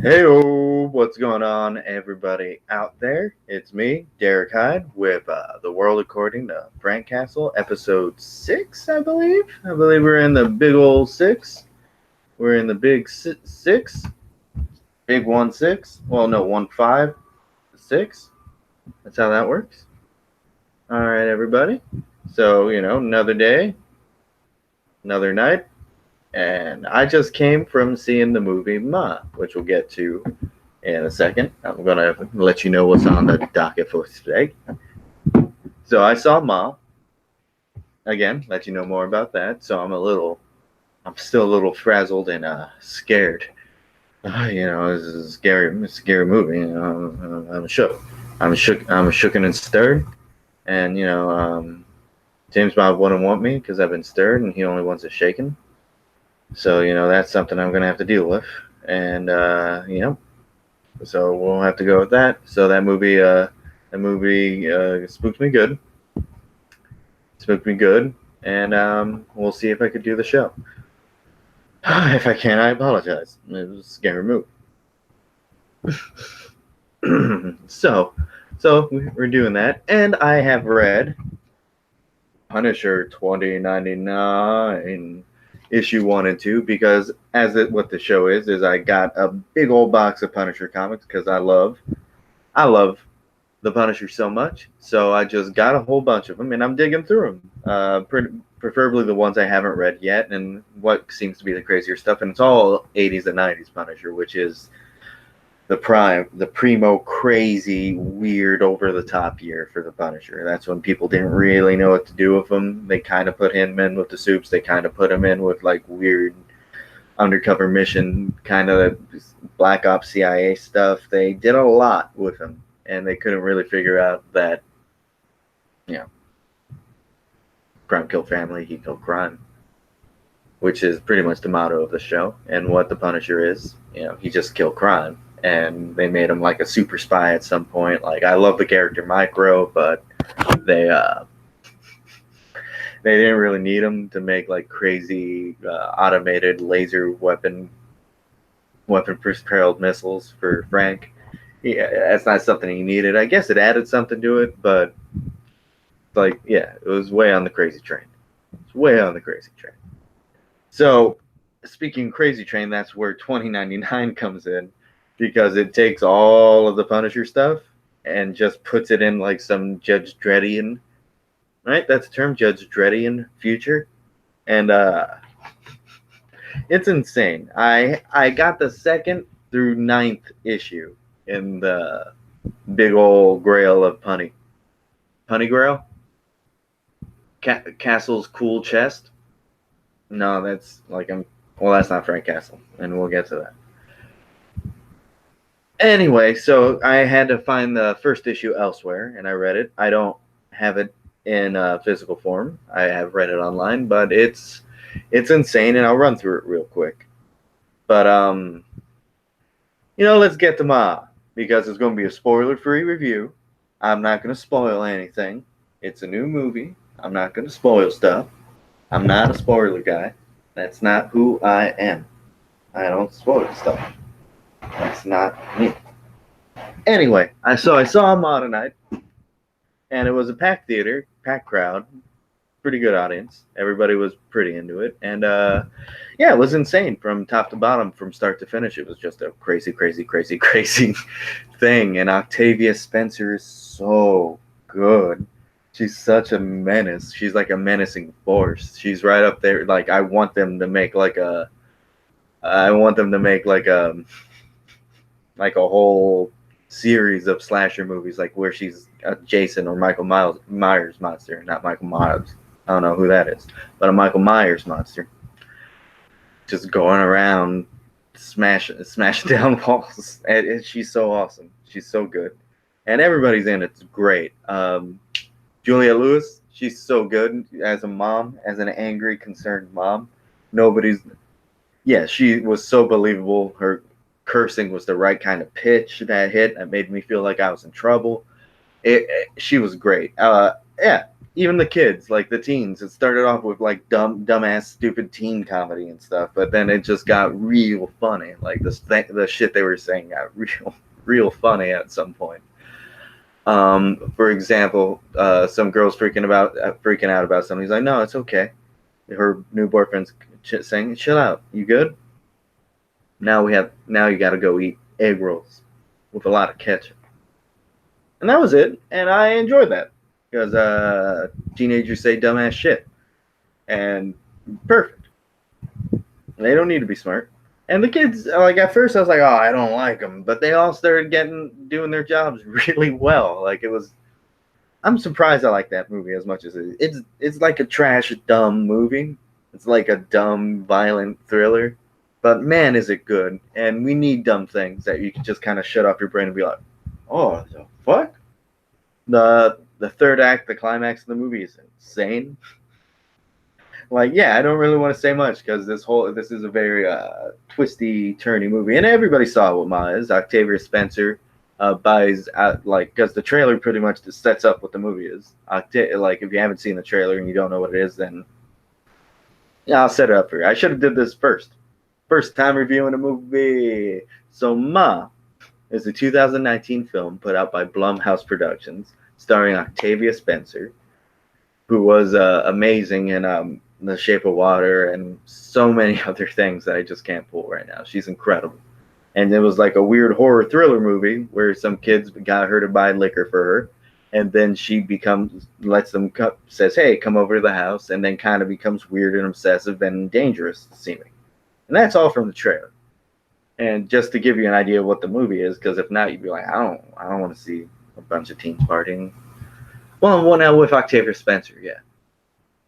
Heyo, what's going on, everybody out there? It's me, Derek Hyde, with The World According to Frank Castle, Ep.6, I believe. I believe we're in the big old six. We're in the big six, big 1-6. Well, no, 1-5-6. That's how that works. All right, everybody. So, another day, another night, and I just came from seeing the movie Ma, which we'll get to in a second. I'm going to let you know what's on the docket for today. So I saw Ma. Again, let you know more about that. So I'm still a little frazzled and scared. This is a scary movie. I'm shook. I'm shooken and stirred. And, James Bob wouldn't want me because I've been stirred and he only wants it shaken. So, that's something I'm going to have to deal with. And, so we'll have to go with that. So that movie spooked me good. And we'll see if I could do the show. If I can't, I apologize. It was a scary movie. so we're doing that, and I have read Punisher 2099 issue 1 and 2 because what the show is I got a big old box of Punisher comics because I love the Punisher so much. So I just got a whole bunch of them, and I'm digging through them. Preferably the ones I haven't read yet, and what seems to be the crazier stuff. And it's all 80s and 90s Punisher, which is the primo crazy, weird, over-the-top year for the Punisher. That's when people didn't really know what to do with him. They kind of put him in with the soups. They kind of put him in with like weird undercover mission, kind of Black Ops CIA stuff. They did a lot with him, and they couldn't really figure out that, crime killed family, he killed crime, which is pretty much the motto of the show. And what the Punisher is, he just killed crime. And they made him like a super spy at some point. Like, I love the character Micro, but they didn't really need him to make like crazy automated laser weapon propelled missiles for Frank. That's not something he needed. I guess it added something to it, but it was way on the crazy train. It's way on the crazy train. So, speaking of crazy train, that's where 2099 comes in, because it takes all of the Punisher stuff and just puts it in like some Judge Dreddian, right? That's the term, Judge Dreddian future. And it's insane. I got the 2nd through 9th issue in the big old grail of Punny Grail. Castle's cool chest. No, that's that's not Frank Castle, and we'll get to that. Anyway, so I had to find the first issue elsewhere, and I read it. I don't have it in physical form. I have read it online, but it's insane, and I'll run through it real quick. But let's get to Ma, because it's going to be a spoiler-free review. I'm not going to spoil anything. It's a new movie. I'm not going to spoil stuff. I'm not a spoiler guy. That's not who I am. I don't spoil stuff. That's not me. Anyway, I saw Ma tonight, and it was a packed theater, packed crowd, pretty good audience. Everybody was pretty into it, and it was insane from top to bottom, from start to finish. It was just a crazy, crazy, crazy, crazy thing. And Octavia Spencer is so good. She's such a menace. She's like a menacing force. She's right up there. Like, I want them to make like a whole series of slasher movies, like where she's a Jason or Michael Myers monster. Not Michael Myers. I don't know who that is, but a Michael Myers monster. Just going around smashing down walls. And she's so awesome. She's so good. And everybody's in it's great. Julia Lewis, she's so good as a mom, as an angry, concerned mom. She was so believable. Her cursing was the right kind of pitch that hit. That made me feel like I was in trouble. She was great. even the kids, like the teens, it started off with like dumbass, stupid teen comedy and stuff, but then it just got real funny. Like the shit they were saying got real funny at some point. For example, some girl's freaking out about something. He's like, "No, it's okay." Her new boyfriend's saying, "Chill out. You good? Now you got to go eat egg rolls with a lot of ketchup." And that was it. And I enjoyed that because teenagers say dumbass shit, and perfect. They don't need to be smart. And the kids, like at first, I was like, "Oh, I don't like them," but they all started doing their jobs really well. Like it was, I'm surprised I like that movie as much as it is. It's like a trash, dumb movie. It's like a dumb, violent thriller. But man, is it good. And we need dumb things that you can just kind of shut off your brain and be like, "Oh, the fuck?" The third act, the climax of the movie is insane. Like, yeah, I don't really want to say much because this is a very twisty, turny movie, and everybody saw what Ma is. Octavia Spencer buys out, like, because the trailer pretty much just sets up what the movie is. Like, if you haven't seen the trailer and you don't know what it is, then yeah, I'll set it up for you. I should have did this first time reviewing a movie. So Ma is a 2019 film put out by Blumhouse Productions, starring Octavia Spencer, who was amazing in The Shape of Water and so many other things that I just can't pull right now. She's incredible. And it was like a weird horror thriller movie where some kids got her to buy liquor for her, and then she says, "Hey, come over to the house," and then kind of becomes weird and obsessive and dangerous seeming. And that's all from the trailer. And just to give you an idea of what the movie is, because if not, you'd be like, I don't want to see a bunch of teens partying. Well, now with Octavia Spencer,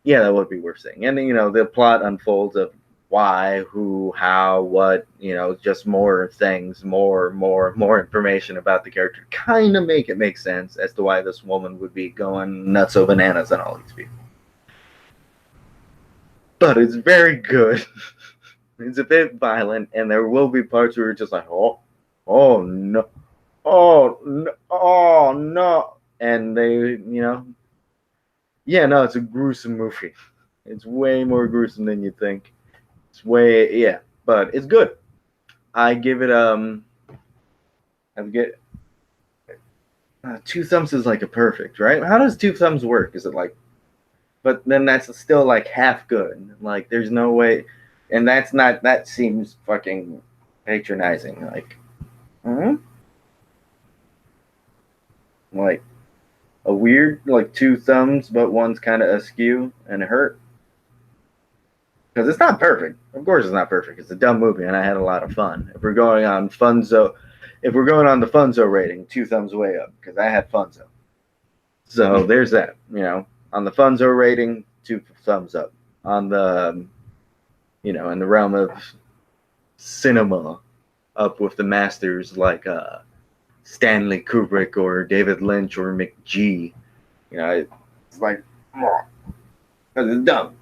yeah, that would be worth saying. And then, the plot unfolds of why, who, how, what, just more things, more information about the character, kind of make it make sense as to why this woman would be going nuts o bananas on all these people. But it's very good. It's a bit violent, and there will be parts where you're just like, oh no, oh no, and they, yeah, no, it's a gruesome movie. It's way more gruesome than you think. Yeah, but it's good. I give it I get 2 thumbs is like a perfect, right? How does 2 thumbs work? Is it like, but then that's still like half good. Like there's no way, and that seems fucking patronizing. Like, like a weird like 2 thumbs, but one's kind of askew and it hurt. Because it's not perfect. Of course, it's not perfect. It's a dumb movie, and I had a lot of fun. If we're going on the Funzo rating, 2 thumbs way up because I had Funzo. So there's that. On the Funzo rating, 2 thumbs up. On the, in the realm of cinema, up with the masters like Stanley Kubrick or David Lynch or McG. It's like, because it's dumb.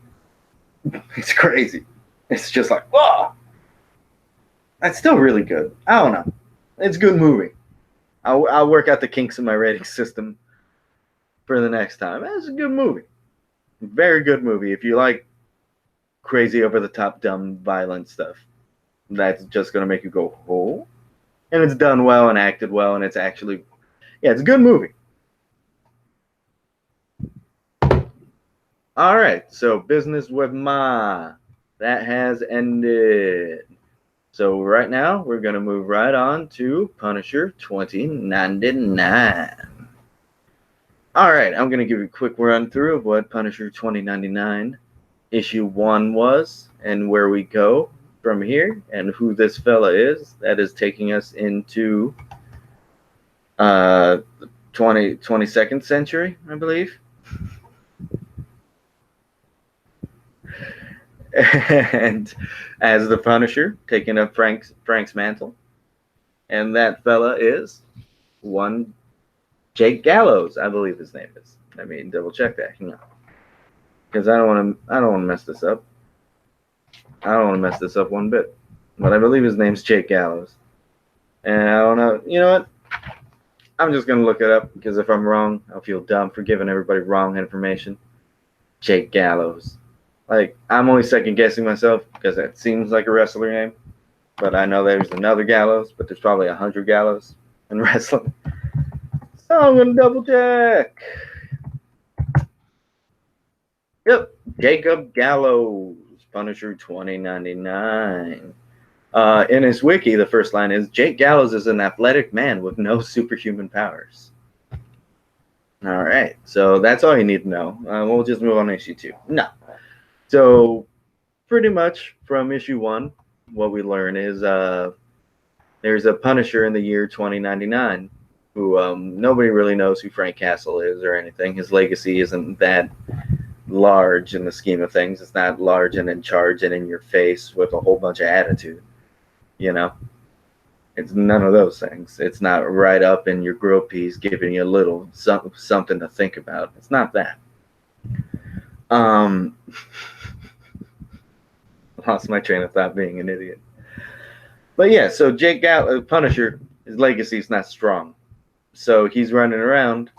It's crazy. It's just like, whoa. That's still really good. I don't know. It's a good movie. I'll work out the kinks in my rating system for the next time. It's a good movie. Very good movie. If you like crazy, over the top, dumb, violent stuff, that's just gonna make you go, oh. And it's done well and acted well, and it's actually, it's a good movie. All right, so Business with Ma, that has ended. So right now, we're going to move right on to Punisher 2099. All right, I'm going to give you a quick run through of what Punisher 2099 issue 1 was and where we go from here and who this fella is that is taking us into 22nd century, I believe. And as the Punisher, taking up Frank's mantle. And that fella is one Jake Gallows, I believe his name is. I mean, double check that. Because I don't want to mess this up. I don't want to mess this up one bit. But I believe his name's Jake Gallows. And I don't know. You know what? I'm just gonna look it up because if I'm wrong, I'll feel dumb for giving everybody wrong information. Jake Gallows. Like, I'm only second guessing myself because that seems like a wrestler name, but I know there's another Gallows, but there's probably 100 Gallows in wrestling. So I'm gonna double check. Yep, Jacob Gallows, Punisher 2099. In his wiki, the first line is Jake Gallows is an athletic man with no superhuman powers. All right, so that's all you need to know. We'll just move on to issue 2. No. So, pretty much from issue 1, what we learn is there's a Punisher in the year 2099 who nobody really knows who Frank Castle is or anything. His legacy isn't that large in the scheme of things. It's not large and in charge and in your face with a whole bunch of attitude. You know, it's none of those things. It's not right up in your grill piece giving you a little something to think about. It's not that. Lost my train of thought being an idiot. But yeah, so Jake Punisher, his legacy is not strong. So he's running around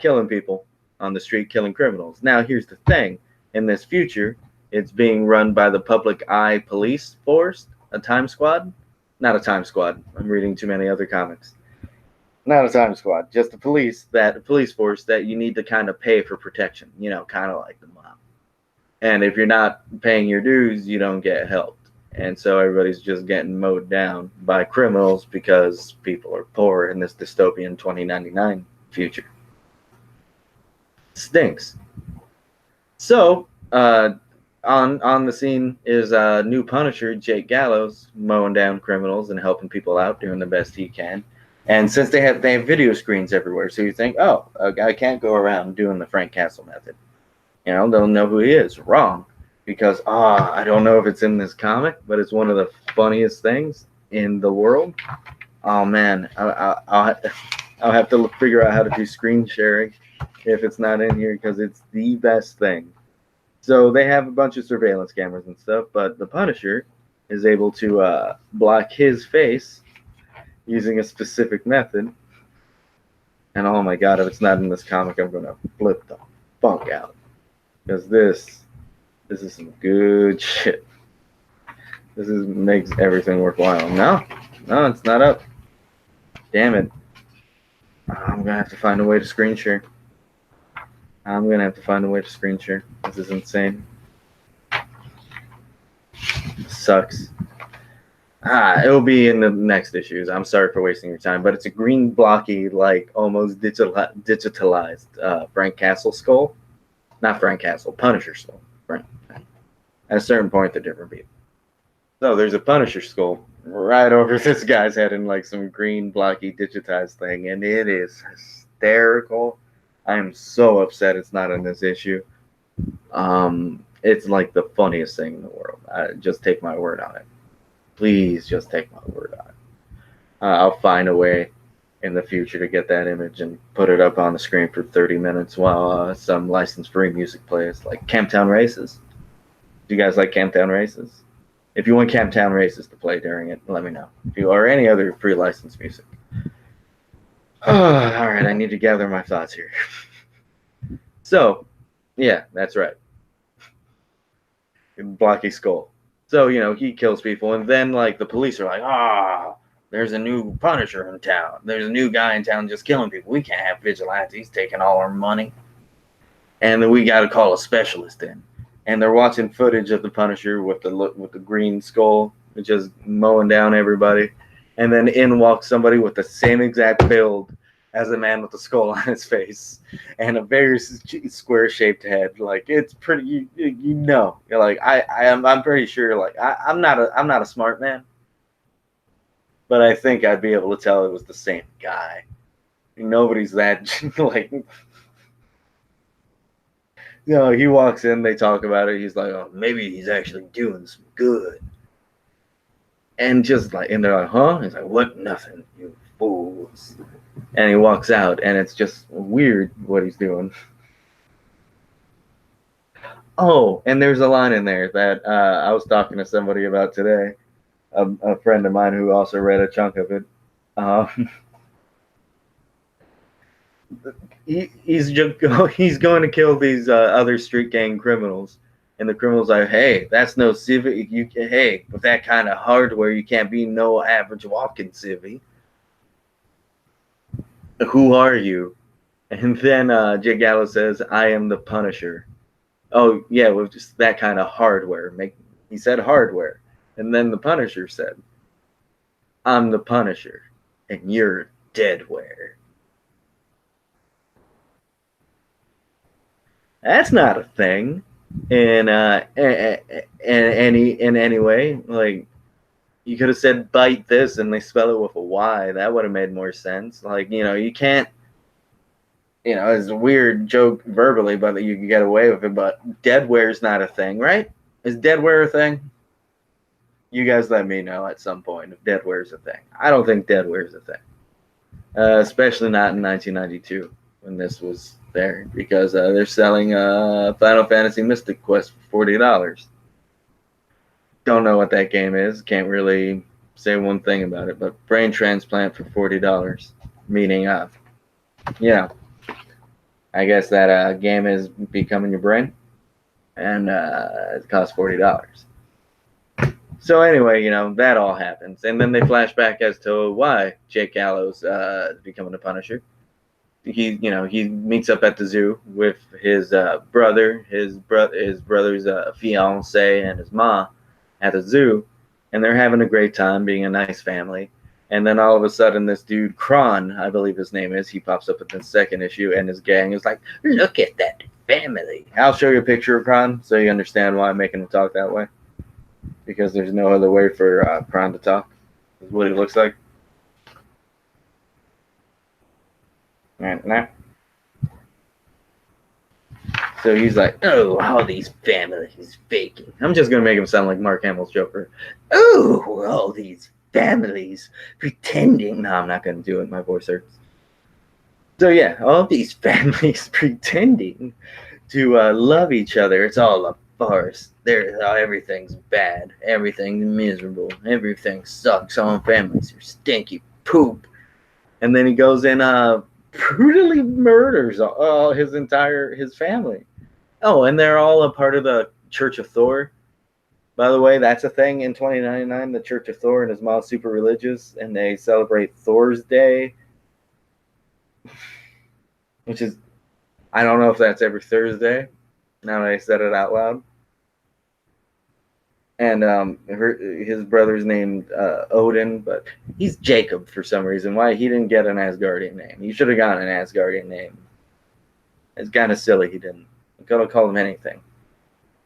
killing people on the street, killing criminals. Now, here's the thing. In this future, it's being run by the Public Eye Police Force, a time squad. Not a time squad. I'm reading too many other comics. Not a time squad. Just a police force that you need to kind of pay for protection. You know, kind of like the mob. And if you're not paying your dues, you don't get helped. And so everybody's just getting mowed down by criminals because people are poor in this dystopian 2099 future. Stinks. So, on the scene is new Punisher, Jake Gallows, mowing down criminals and helping people out, doing the best he can. And since they have video screens everywhere, so you think, oh, a guy can't go around doing the Frank Castle method. You know, they'll know who he is. Wrong. Because, I don't know if it's in this comic, but it's one of the funniest things in the world. Oh, man. I'll have to figure out how to do screen sharing if it's not in here because it's the best thing. So they have a bunch of surveillance cameras and stuff, but the Punisher is able to block his face using a specific method. And oh my god, if it's not in this comic, I'm going to flip the funk out. Because this is some good shit. Makes everything worthwhile. No, it's not up. Damn it. I'm going to have to find a way to screen share. This is insane. Sucks. It'll be in the next issues. I'm sorry for wasting your time, but it's a green blocky, like almost digitalized Frank Castle skull. Not Frank Castle, Punisher skull. Frank. At a certain point, they're different people. So there's a Punisher skull right over this guy's head in like some green blocky digitized thing, and it is hysterical. I am so upset it's not in this issue. It's like the funniest thing in the world. Just take my word on it. Please just take my word on it. I'll find a way in the future to get that image and put it up on the screen for 30 minutes while some license-free music plays, like Camptown Races. Do you guys like Camptown Races? If you want Camptown Races to play during it, let me know. Or any other free license music. All right, I need to gather my thoughts here. So, yeah, that's right. Blocky skull. So, he kills people, and then, like, the police are like, there's a new Punisher in town. There's a new guy in town just killing people. We can't have vigilantes taking all our money. And then we got to call a specialist in. And they're watching footage of the Punisher with the green skull, just mowing down everybody. And then in walks somebody with the same exact build as the man with the skull on his face and a very square-shaped head. Like, it's pretty, you're like, I'm pretty sure, like, I'm not a smart man, but I think I'd be able to tell it was the same guy. Nobody's that, like, he walks in, they talk about it, he's like, oh, maybe he's actually doing some good. And just like, and they're like, huh? He's like, what? Nothing, you fools. And he walks out, and it's just weird what he's doing. Oh, and there's a line in there that I was talking to somebody about today, a friend of mine who also read a chunk of it. he's he's going to kill these other street gang criminals, and the criminals are, hey, that's no civvy. Hey, with that kind of hardware, you can't be no average walking civvy. Who are you? And then Jake Gallo says, I am the Punisher. Oh yeah, with just that kind of hardware. He said hardware, and then the Punisher said, I'm the Punisher, and you're deadware. That's not a thing. In any way, like you could have said bite this and they spell it with a Y. That would have made more sense. Like, you can't, it's a weird joke verbally, but you can get away with it. But deadware is not a thing, right? Is deadware a thing? You guys let me know at some point if deadware is a thing. I don't think deadware is a thing, especially not in 1992 when this was there, because they're selling Final Fantasy Mystic Quest for $40. Don't know what that game is. Can't really say one thing about it, but brain transplant for $40, meaning I guess that game is becoming your brain, and it costs $40. So anyway, that all happens, and then they flash back as to why Jake Gallows is becoming the Punisher. He meets up at the zoo with his brother, his brother's fiance, and his mom at the zoo, and they're having a great time, being a nice family. And then all of a sudden, this dude Kron, I believe his name is, he pops up in the second issue, and his gang is like, "Look at that family." I'll show you a picture of Kron so you understand why I'm making him talk that way, because there's no other way for Kron to talk. This is what he looks like. Right now. So he's like, "Oh, all these families faking." I'm just going to make him sound like Mark Hamill's Joker. "Oh, all these families pretending." No, I'm not going to do it. My voice hurts. So yeah, all these families pretending to love each other. It's all a farce. Everything's bad. Everything's miserable. Everything sucks. All families are stinky poop. And then he goes in brutally murders his family. Oh, and they're all a part of the Church of Thor. By the way, that's a thing in 2099, the Church of Thor, and his mom's super religious, and they celebrate Thor's Day, which is, I don't know if that's every Thursday, now that I said it out loud. And his brother's named Odin, but he's Jacob for some reason. Why he didn't get an Asgardian name? He should have gotten an Asgardian name. It's kind of silly he didn't. I'm gonna call him anything.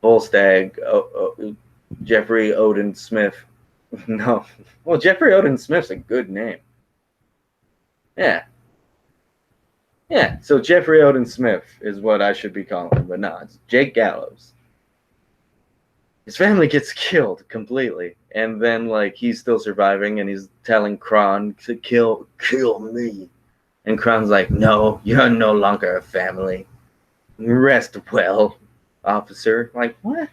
Volstagg, Jeffrey Odin Smith. No, well, Jeffrey Odin Smith's a good name. Yeah. So Jeffrey Odin Smith is what I should be calling him, but no, it's Jake Gallows. His family gets killed completely, and then he's still surviving, and he's telling Kron to kill me, and Kron's like, "No, you're no longer a family. Rest well, officer." Like, what?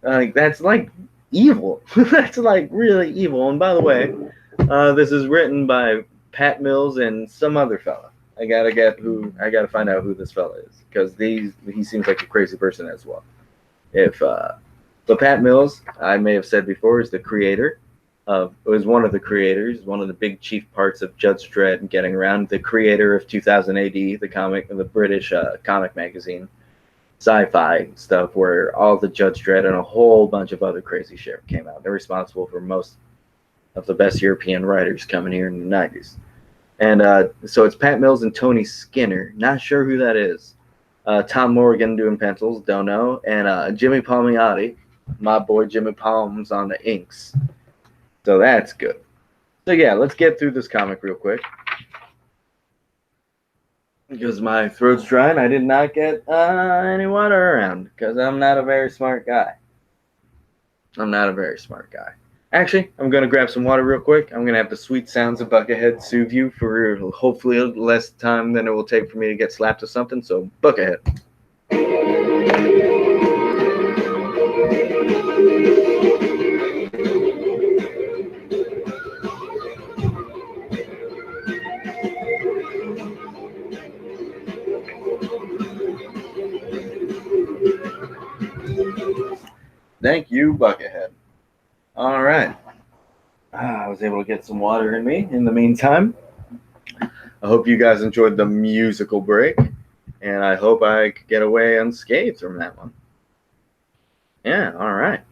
That's evil. That's really evil. And by the way, this is written by Pat Mills and some other fella. I gotta find out who this fella is, because he seems like a crazy person as well. So Pat Mills, I may have said before, is one of the creators, one of the big chief parts of Judge Dredd and Getting Around, the creator of 2000 AD, the British comic magazine, sci-fi stuff, where all the Judge Dredd and a whole bunch of other crazy shit came out. They're responsible for most of the best European writers coming here in the 90s. And so it's Pat Mills and Tony Skinner. Not sure who that is. Tom Morgan doing pencils, don't know. And Jimmy Palmiotti, my boy Jimmy Palms on the inks. So that's good. So yeah, let's get through this comic real quick, because my throat's dry and I did not get any water around, because I'm not a very smart guy. Actually, I'm going to grab some water real quick. I'm going to have the sweet sounds of Buckethead soothe you for hopefully less time than it will take for me to get slapped with something. So, Buckethead. All right. I was able to get some water in me in the meantime. I hope you guys enjoyed the musical break, and I hope I could get away unscathed from that one. Yeah, all right.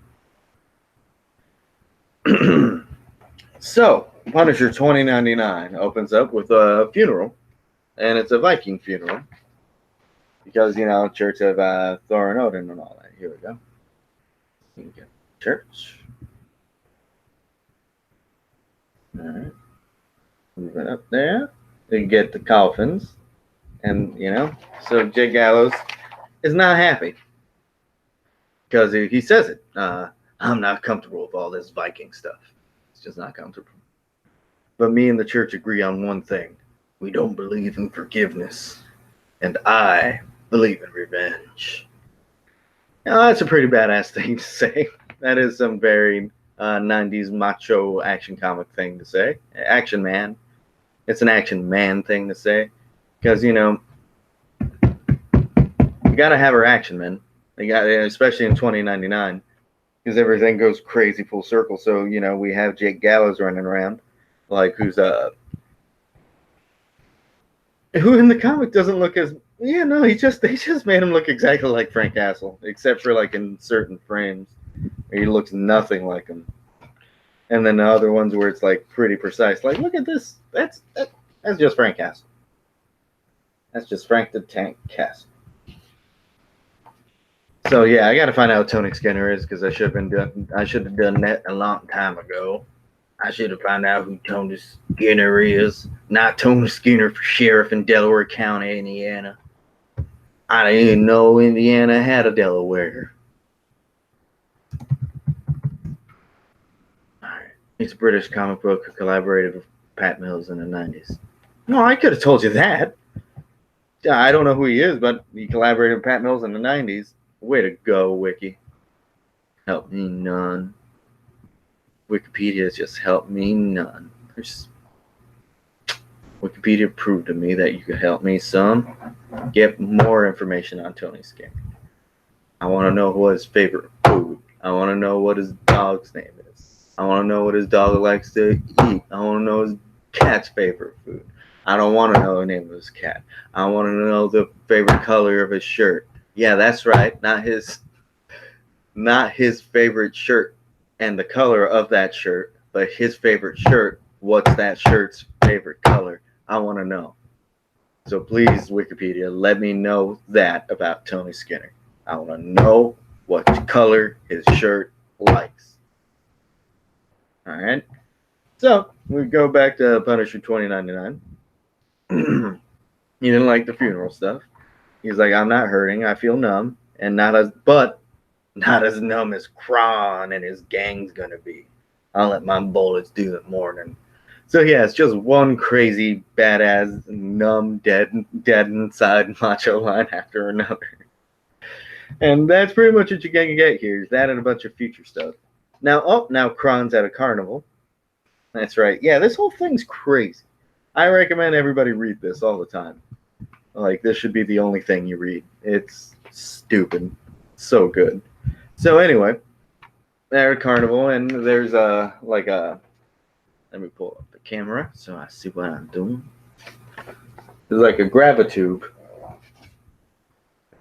So, Punisher 2099 opens up with a funeral, and it's a Viking funeral. Because, Church of Thor and Odin and all that. Here we go. Church. Alright. Move it up there. You get the coffins. And, so Jake Gallows is not happy. Because he says it. I'm not comfortable with all this Viking stuff. It's just not comfortable. But me and the church agree on one thing. We don't believe in forgiveness. And I believe in revenge. Now, that's a pretty badass thing to say. That is some very 90s macho action comic thing to say. Action man. It's an action man thing to say. Because, you got to have our action men. They got, especially in 2099. Because everything goes crazy full circle. So, we have Jake Gallows running around. Like, who in the comic doesn't look as... Yeah, no, they just made him look exactly like Frank Castle. Except for, like, in certain frames. Where he looks nothing like him. And then the other ones where it's, like, pretty precise. Like, look at this. That's just Frank Castle. That's just Frank the Tank Castle. So, yeah, I got to find out who Tony Skinner is. Because I should have done that a long time ago. I should have found out who Tony Skinner is. Not Tony Skinner for sheriff in Delaware County, Indiana. I didn't even know Indiana had a Delaware. Alright. He's a British comic book who collaborated with Pat Mills in the 90s. No, I could have told you that. I don't know who he is, but he collaborated with Pat Mills in the 90s. Way to go, Wiki. Help me none. Wikipedia has just helped me none. Wikipedia proved to me that you could help me some. Get more information on Tony Skinner. I want to know what his favorite food. I want to know what his dog's name is. I want to know what his dog likes to eat. I want to know his cat's favorite food. I don't want to know the name of his cat. I want to know the favorite color of his shirt. Yeah, that's right. Not his favorite shirt and the color of that shirt, but his favorite shirt. What's that shirt's favorite color? I want to know. So please, Wikipedia, let me know that about Tony Skinner. I want to know what color his shirt likes. All right. So we go back to Punisher 2099. He didn't like the funeral stuff. He's like, I'm not hurting. I feel numb, and not as numb as Kron and his gang's gonna be. I'll let my bullets do the morning. So yeah, it's just one crazy, badass, numb, dead inside macho line after another. And that's pretty much what you're gonna get here. Is that and a bunch of future stuff. Now Kron's at a carnival. That's right. Yeah, this whole thing's crazy. I recommend everybody read this all the time. Like, this should be the only thing you read. It's stupid. So good. So anyway, they're at a carnival, and there's let me pull up the camera so I see what I'm doing. There's like a gravitube.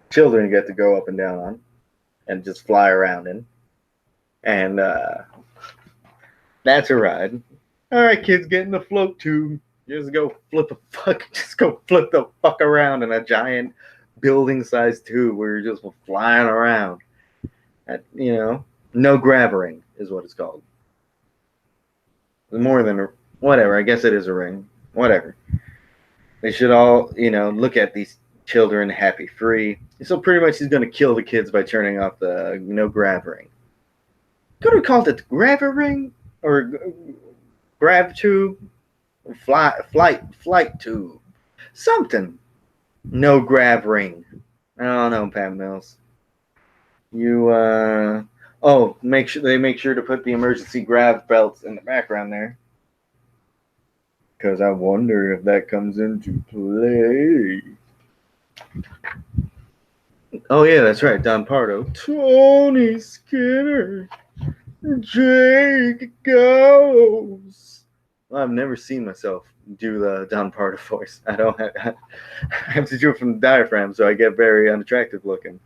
Children get to go up and down on and just fly around in. And that's a ride. All right, kids, get in the float tube. Just go flip the fuck around in a giant building-sized tube where you're just flying around. No gravering is what it's called. More than whatever. I guess it is a ring. Whatever. They should all, look at these children happy free. So pretty much he's going to kill the kids by turning off the no grav ring. Could have called it grav ring or grav tube, flight tube, something. No grav ring. I don't know, Pat Mills. You make sure to put the emergency grav belts in the background there. Because I wonder if that comes into play. Oh, yeah, that's right. Don Pardo. Tony Skinner. Jake goes. Well, I've never seen myself do the Don Pardo voice. I have to do it from the diaphragm, so I get very unattractive looking.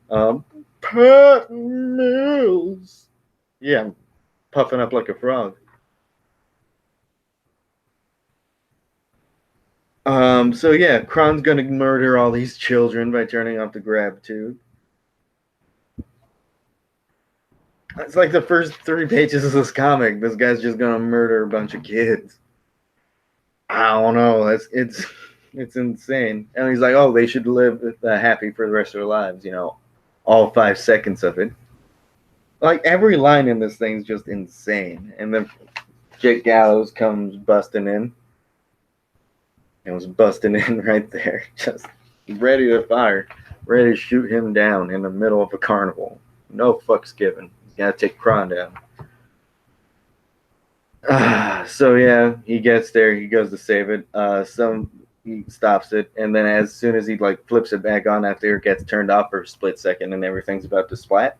Pat Mills. Yeah, I'm puffing up like a frog. So yeah, Kron's gonna murder all these children by turning off the grab tube. It's like the first 3 pages of this comic. This guy's just gonna murder a bunch of kids. I don't know. It's insane. And he's like, oh, they should live happy for the rest of their lives. All 5 seconds of it. Like every line in this thing's just insane. And then Jake Gallows comes busting in. And was busting in right there, just ready to fire, ready to shoot him down in the middle of a carnival. No fucks given. You gotta take Kron down. So yeah, he gets there. He goes to save it. He stops it, and then as soon as he like flips it back on after it gets turned off for a split second, and everything's about to splat,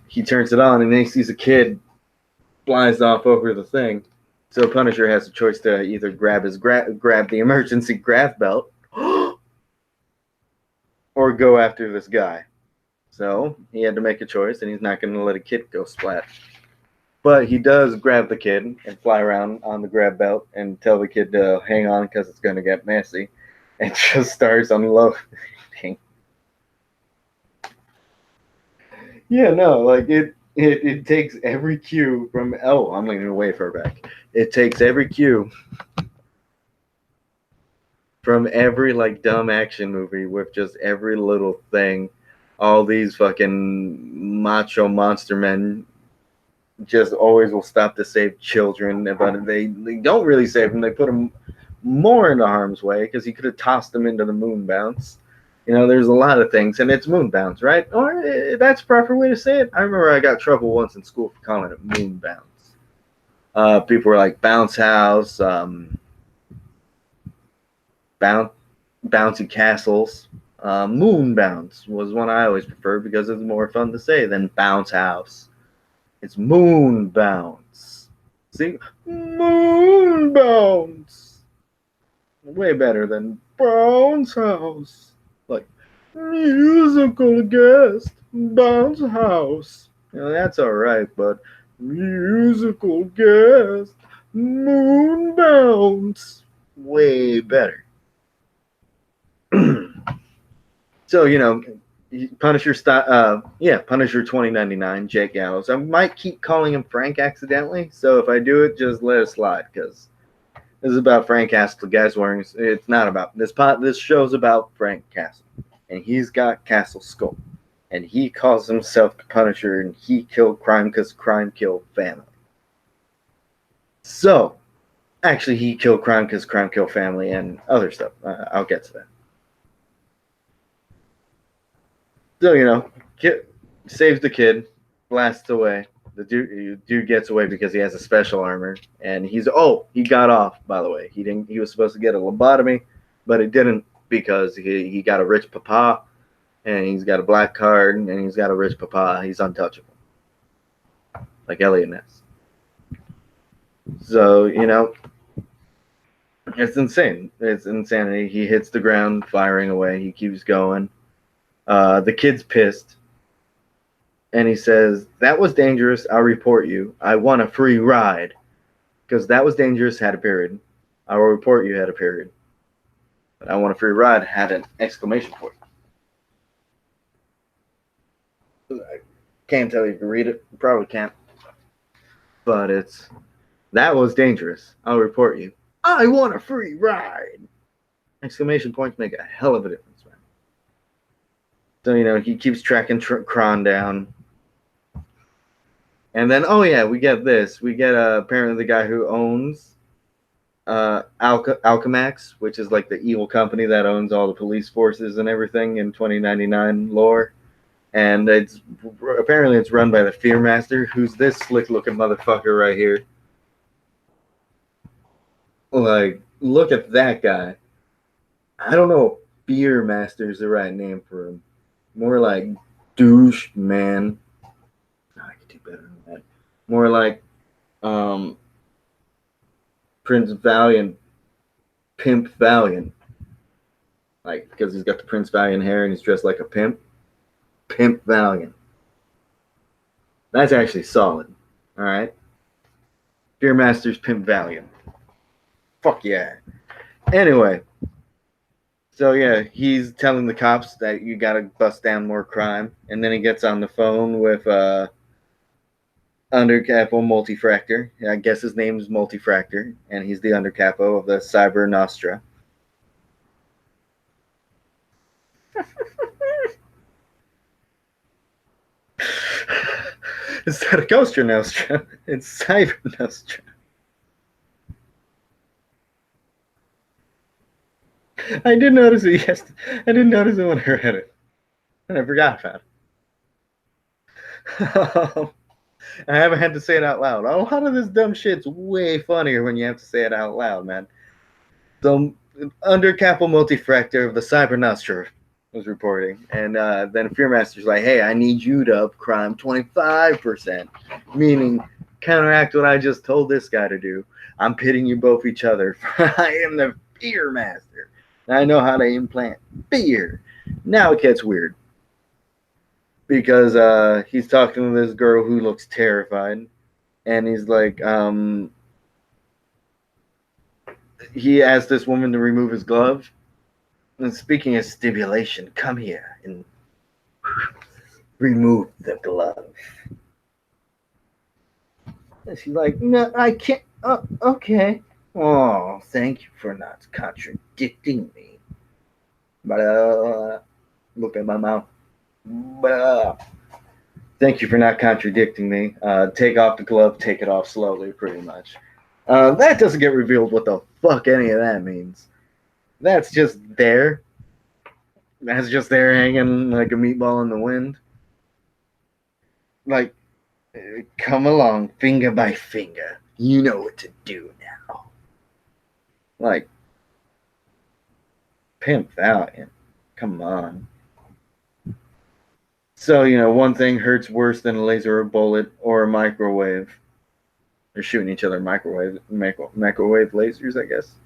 he turns it on, and then he sees a kid flies off over the thing. So Punisher has a choice to either grab the emergency grab belt or go after this guy. So he had to make a choice, and he's not going to let a kid go splat. But he does grab the kid and fly around on the grab belt and tell the kid to hang on because it's going to get messy, and just starts unloading. Yeah, no, like it takes every cue from I'm leaning way far back. It takes every cue from every like dumb action movie with just every little thing. All these fucking macho monster men just always will stop to save children, but they don't really save them. They put them more into harm's way because he could have tossed them into the moon bounce. There's a lot of things, and it's moon bounce, right? Or that's a proper way to say it. I remember I got trouble once in school for calling it moon bounce. People were like bounce house, bouncy castles. Moon bounce was one I always preferred because it's more fun to say than bounce house. It's moon bounce. See? Moon bounce. Way better than bounce house. Like, musical guest, bounce house. That's alright, but musical guest, moon bounce. Way better. So, Punisher Punisher 2099, Jake Gallows. I might keep calling him Frank accidentally, so if I do it, just let it slide, because this is about Frank Castle. The guy's wearing. It's not about this. This show's about Frank Castle, and he's got Castle Skull, and he calls himself the Punisher, and he killed crime because crime killed family. So, actually, he killed crime because crime killed family and other stuff. I'll get to that. So, saves the kid, blasts away. The dude gets away because he has a special armor, and he got off, by the way. He was supposed to get a lobotomy, but he didn't because he got a rich papa, and he's got a black card, and he's got a rich papa. He's untouchable, like Elliot Ness. So it's insane. It's insanity. He hits the ground, firing away. He keeps going. The kid's pissed, and he says, "That was dangerous. I'll report you. I want a free ride." Because that was dangerous had a period. I will report you had a period. But I want a free ride had an exclamation point. I can't tell you if you read it. You probably can't. But that was dangerous. I'll report you. I want a free ride. Exclamation points make a hell of a difference, man. So, he keeps tracking Kron down. And then, we get this. We get apparently the guy who owns Alchemax, which is like the evil company that owns all the police forces and everything in 2099 lore. And apparently it's run by the Fear Master, who's this slick-looking motherfucker right here. Like, look at that guy. I don't know if Fear Master is the right name for him. More like douche man. I could do better than that. More like Prince Valiant, Pimp Valiant. Like, because he's got the Prince Valiant hair and he's dressed like a pimp. Pimp Valiant. That's actually solid. All right. Fearmaster's Pimp Valiant. Fuck yeah. Anyway. So yeah, he's telling the cops that you gotta bust down more crime. And then he gets on the phone with Undercapo Multifractor. I guess his name is Multifractor. And he's the Undercapo of the Cyber Nostra. Instead of Coaster Nostra, it's Cyber Nostra. I did notice it. Yes, I didn't notice it when I read it, and I forgot about it. I haven't had to say it out loud. A lot of this dumb shit's way funnier when you have to say it out loud, man. So, under Capo Multifractor of the Cyber Nostra was reporting, and then Fearmaster's like, "Hey, I need you to up crime 25%, meaning counteract what I just told this guy to do. I'm pitting you both each other. I am the Fearmaster. I know how to implant fear." Now it gets weird because he's talking to this girl who looks terrified, and he's like, he asked this woman to remove his glove. And speaking of stimulation, come here and remove the glove. And she's like, no, I can't. Oh, okay. Oh, thank you for not contradicting me. Look at my mouth. Thank you for not contradicting me. Take off the glove, take it off slowly, pretty much. That doesn't get revealed what the fuck any of that means. That's just there. That's just there hanging like a meatball in the wind. Like, come along, finger by finger. You know what to do now. Like, Pimp Valiant. Come on. So, one thing hurts worse than a laser or a bullet or a microwave. They're shooting each other microwave lasers, I guess.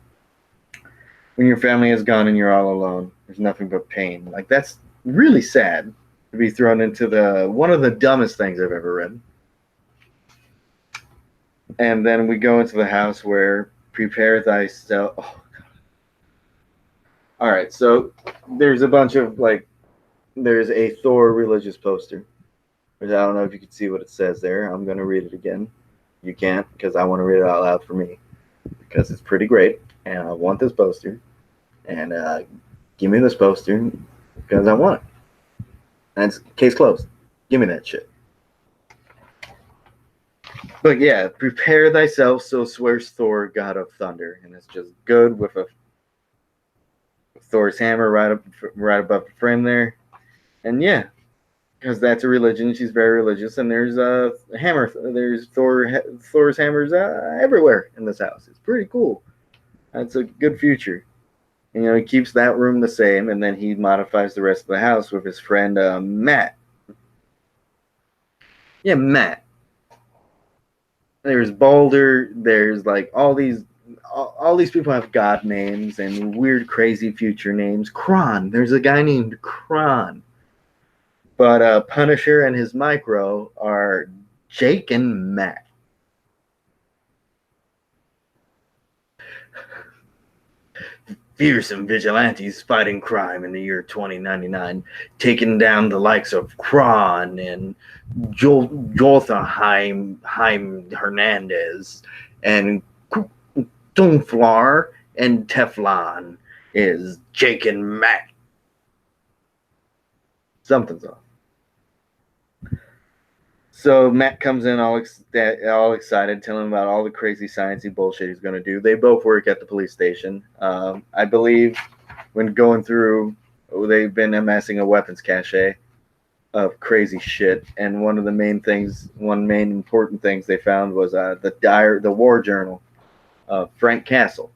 When your family is gone and you're all alone, there's nothing but pain. Like, that's really sad to be thrown into one of the dumbest things I've ever read. And then we go into the house where prepare thyself. Oh, all right, so there's a bunch of there's a Thor religious poster, which I don't know if you can see what it says there. I'm gonna read it again. You can't, because I want to read it out loud for me, because it's pretty great, and I want this poster. And give me this poster because I want it. And it's case closed. Give me that shit. But yeah, prepare thyself, so swears Thor, god of thunder, and it's just good with a Thor's hammer right above the frame there, and yeah, because that's a religion. She's very religious, and there's a hammer. There's Thor's hammers everywhere in this house. It's pretty cool. That's a good future. And, he keeps that room the same, and then he modifies the rest of the house with his friend Matt. Yeah, Matt. There's Balder. There's like all these people have god names and weird, crazy future names. Kron. There's a guy named Kron. But Punisher and his micro are Jake and Matt. Fearsome vigilantes fighting crime in the year 2099, taking down the likes of Kron and Jothaheim Hernandez and Dunflar and Teflon is Jake and Matt. Something's off. So Matt comes in all excited, telling him about all the crazy sciencey bullshit he's going to do. They both work at the police station. I believe when going through, they've been amassing a weapons cache of crazy shit. And one main important things they found was the war journal of Frank Castle,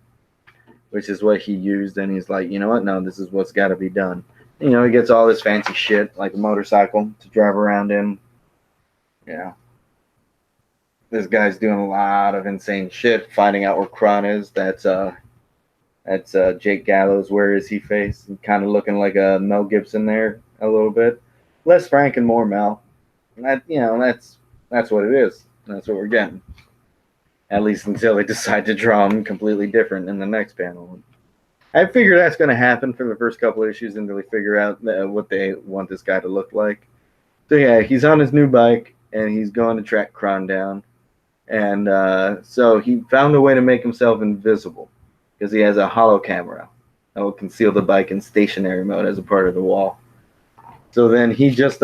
which is what he used. And he's like, you know what? No, this is what's got to be done. He gets all this fancy shit, like a motorcycle to drive around in. Yeah. this guy's doing a lot of insane shit, finding out where Kron is. That's Jake Gallows. Where is he face? Kind of looking like a Mel Gibson there a little bit. Less Frank and more Mel. That's what it is. That's what we're getting. At least until they decide to draw him completely different in the next panel. I figure that's going to happen for the first couple of issues until they figure out what they want this guy to look like. So yeah, he's on his new bike and he's going to track Kron down. And so he found a way to make himself invisible because he has a hollow camera that will conceal the bike in stationary mode as a part of the wall. So then he just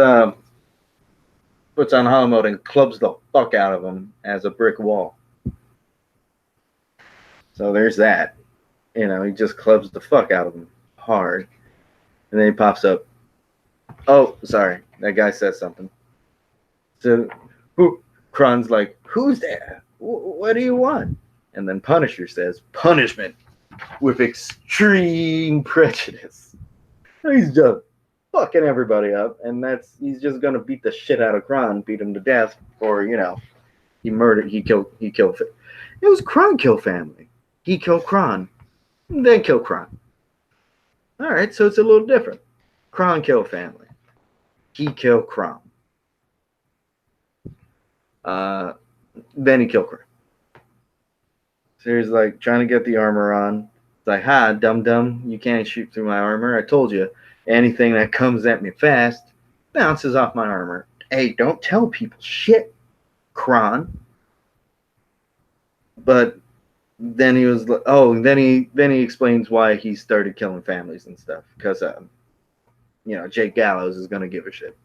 puts on hollow mode and clubs the fuck out of him as a brick wall. So there's that. You know, he just clubs the fuck out of him hard. And then he pops up. Oh, sorry. That guy says something. So Kron's like, who's there? What do you want? And then Punisher says, punishment with extreme prejudice. He's just fucking everybody up, and he's just gonna beat the shit out of Kron, beat him to death, or he killed. It was Kron kill family. He killed Kron, then kill Kron. All right, so it's a little different. Kron kill family. He killed Kron. Then he killed Kron. So he's like trying to get the armor on. It's like, ha, dum-dum, you can't shoot through my armor. I told you, anything that comes at me fast bounces off my armor. Hey, don't tell people shit, Kron. But then he was like, then he explains why he started killing families and stuff. Because, Jake Gallows is going to give a shit.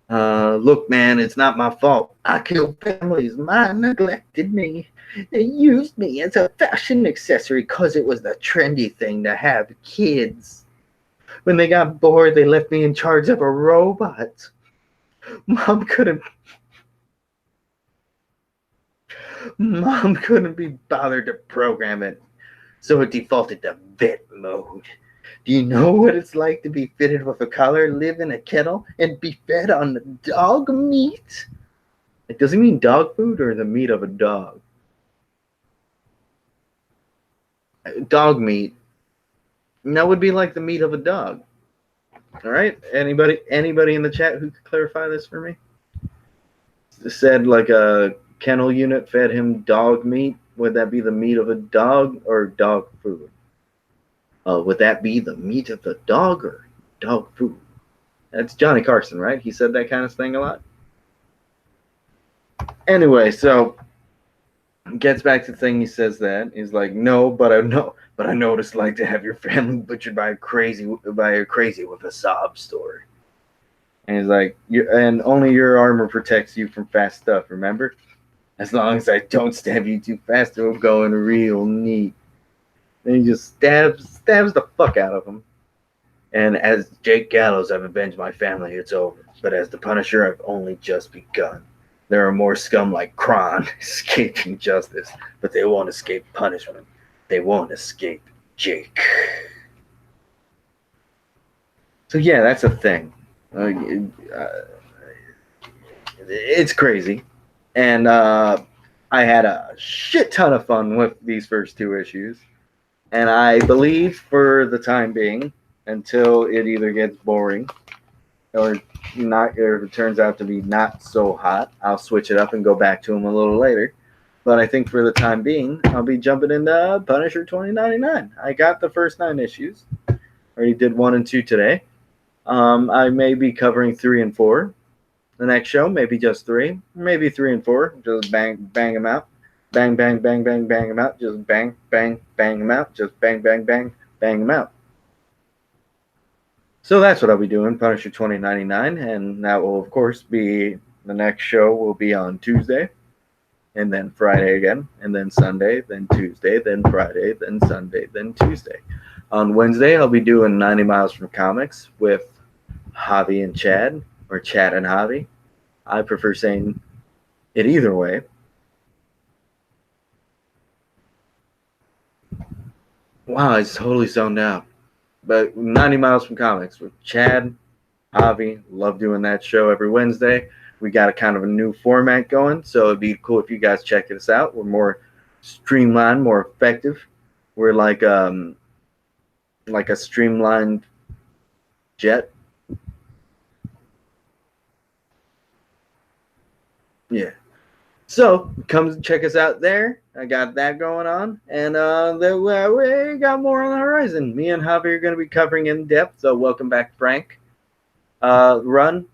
Look, man, it's not my fault. I killed families. Mine neglected me. They used me as a fashion accessory because it was the trendy thing to have kids. When they got bored, they left me in charge of a robot. Mom couldn't be bothered to program it, so it defaulted to vet mode. Do you know what it's like to be fitted with a collar, live in a kennel, and be fed on dog meat? Does he mean dog food or the meat of a dog? Dog meat. That would be like the meat of a dog. All right? Anybody in the chat who could clarify this for me? It said like a kennel unit fed him dog meat. Would that be the meat of a dog or dog food? Would that be the meat of the dog or dog food? That's Johnny Carson, right? He said that kind of thing a lot. Anyway, so gets back to the thing. He says that he's like, no, but I know what it's like to have your family butchered by a crazy with a sob story. And he's like, and only your armor protects you from fast stuff. Remember, as long as I don't stab you too fast, it'll go in real neat. And he just stabs the fuck out of him. And as Jake Gallows, I've avenged my family. It's over. But as the Punisher, I've only just begun. There are more scum like Kron escaping justice, but they won't escape punishment. They won't escape Jake. So yeah, that's a thing. It's crazy. And I had a shit ton of fun with these first two issues. And I believe for the time being, until it either gets boring or it turns out to be not so hot, I'll switch it up and go back to them a little later. But I think for the time being, I'll be jumping into Punisher 2099. I got the first 9 issues. Already did 1 and 2 today. I may be covering 3 and 4. The next show, maybe just 3. Maybe 3 and 4. Just bang them out. Bang, bang, bang, bang, bang them out. Just bang, bang, bang them out. Just bang, bang, bang, bang them out. So that's what I'll be doing, Punisher 2099, and that will, of course, be the next show will be on Tuesday, and then Friday again, and then Sunday, then Tuesday, then Friday, then Sunday, then Tuesday. On Wednesday, I'll be doing 90 Miles from Comics with Javi and Chad, or Chad and Javi. I prefer saying it either way. Wow, I totally zoned out. But 90 Miles from Comics with Chad, Javi, love doing that show every Wednesday. We got a kind of a new format going, so it'd be cool if you guys check us out. We're more streamlined, more effective. We're like a streamlined jet. Yeah. So come check us out there. I got that going on, and we got more on the horizon. Me and Javi are going to be covering in depth. So welcome back, Frank. Run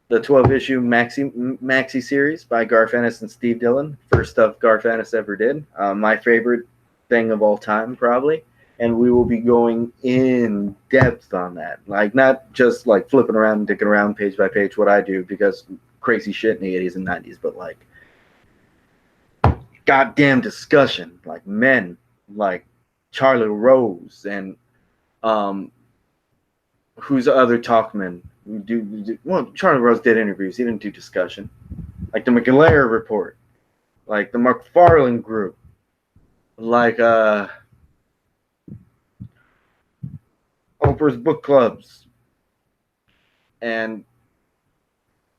the 12-issue maxi series by Garth Ennis and Steve Dillon. First stuff Garth Ennis ever did. My favorite thing of all time, probably. And we will be going in depth on that. Like, not just like flipping around and dicking around page by page what I do, because crazy shit in the 80s and 90s, but like goddamn discussion. Like men, like Charlie Rose and who's the other talkman? Well, Charlie Rose did interviews. He didn't do discussion. Like the McGlare Report, like the McFarlane Group, like Oprah's book clubs, and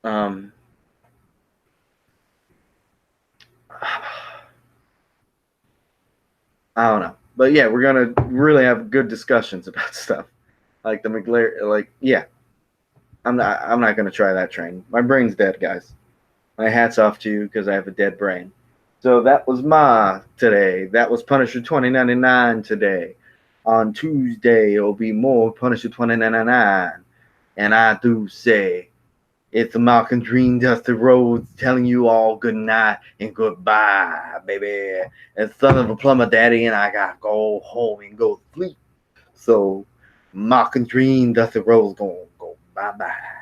I don't know, but yeah, we're gonna really have good discussions about stuff like the McGlare. Like, yeah, I'm not gonna try that train. My brain's dead, guys. My hat's off to you because I have a dead brain. So that was today. That was Punisher 2099 today. On Tuesday, it'll be more Punisher 2099. And I do say, it's Malcolm Dream, Dusty Rhodes telling you all good night and goodbye, baby. And son of a plumber daddy, and I gotta go home and go sleep. So, Malcolm Dream, Dusty Rhodes gonna go bye-bye.